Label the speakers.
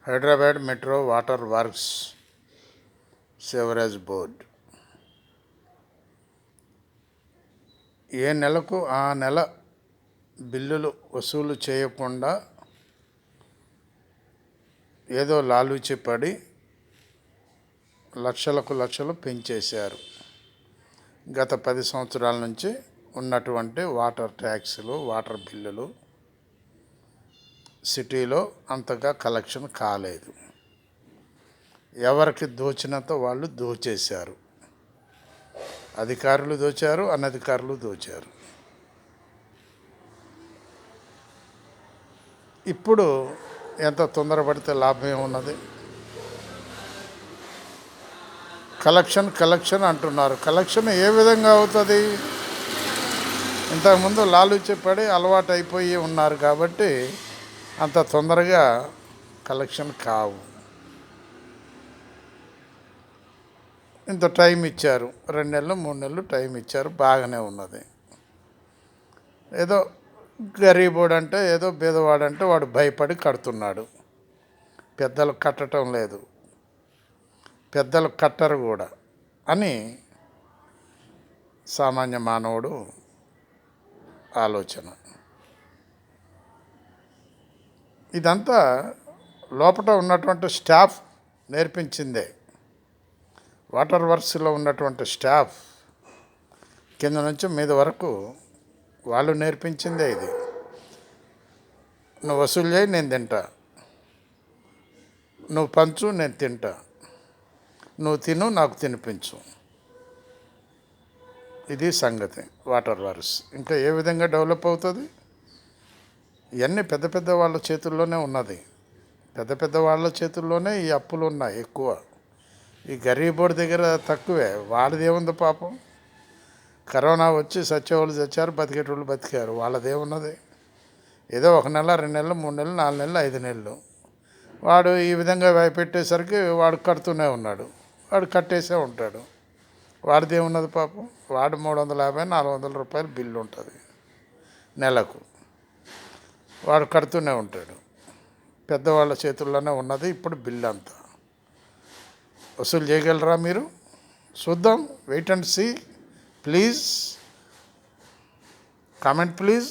Speaker 1: Hyderabad metro water works sewerage board ఏ నెలకు ఆ నెల బిల్లులు వసూలు చేయకుండా ఏదో లాలూచి పడి లక్షలకు లక్షలు పెంచేశారు. గత 10 సంవత్సరాల నుంచి ఉన్నటువంటి వాటర్ ట్యాక్సులు, వాటర్ బిల్లులు సిటీలో అంతగా కలెక్షన్ కాలేదు. ఎవరికి దోచినంత వాళ్ళు దోచేశారు. అధికారులు దోచారు, అనధికారులు దోచారు. ఇప్పుడు ఎంత తొందరపడితే లాభం ఏమున్నది? కలెక్షన్ అంటున్నారు. కలెక్షన్ ఏ విధంగా అవుతుంది? ఇంతకుముందు లాలూచి పడి అలవాటు అయిపోయి ఉన్నారు కాబట్టి అంత తొందరగా కలెక్షన్ కావు. ఇంత టైం ఇచ్చారు, 2 నెలలు 3 నెలలు టైం ఇచ్చారు, బాగానే ఉన్నది. ఏదో గరీబోడు అంటే ఏదో బీదవాడంటే వాడు భయపడి కడుతున్నాడు. పెద్దలు కట్టడం లేదు, పెద్దలు కట్టరు కూడా అని సామాన్య మానవుడు ఆలోచన. ఇదంతా లోపల ఉన్నటువంటి స్టాఫ్ నేర్పించిందే. వాటర్ వర్క్స్లో ఉన్నటువంటి స్టాఫ్ కింద నుంచి మీద వరకు వాళ్ళు నేర్పించిందే ఇది. నువ్వు వసూలు చేయి, నేను తింటా. నువ్వు పంచు, నేను తింటా. నువ్వు తిను, నాకు తినిపించు. ఇది సంగతి వాటర్ వర్క్స్. ఇంకా ఏ విధంగా డెవలప్ అవుతుంది? ఇవన్నీ పెద్ద పెద్ద వాళ్ళ చేతుల్లోనే ఉన్నది. పెద్ద పెద్ద వాళ్ళ చేతుల్లోనే ఈ అప్పులు ఉన్నాయి ఎక్కువ. ఈ గరీబోడి దగ్గర తక్కువే. వాళ్ళది ఏముంది పాపం? కరోనా వచ్చి సచ్చేవాళ్ళు చచ్చారు, బతికేటోళ్ళు బతికారు. వాళ్ళదేమున్నది? ఏదో 1 నెల 2 నెలలు 3 నెలలు 4 నెలలు 5 నెలలు వాడు ఈ విధంగా పెట్టేసరికి వాడు కడుతూనే ఉన్నాడు. వాడు కట్టేసే ఉంటాడు. వాడిదేమున్నది పాపం? వాడు 350 400 రూపాయలు బిల్లు ఉంటుంది నెలకు. వాడు కడుతూనే ఉంటాడు. పెద్దవాళ్ళ చేతుల్లోనే ఉన్నది ఇప్పుడు బిల్లు అంతా. వసూలు చేయగలరా మీరు? చూద్దాం. Wait and see. Please comment please.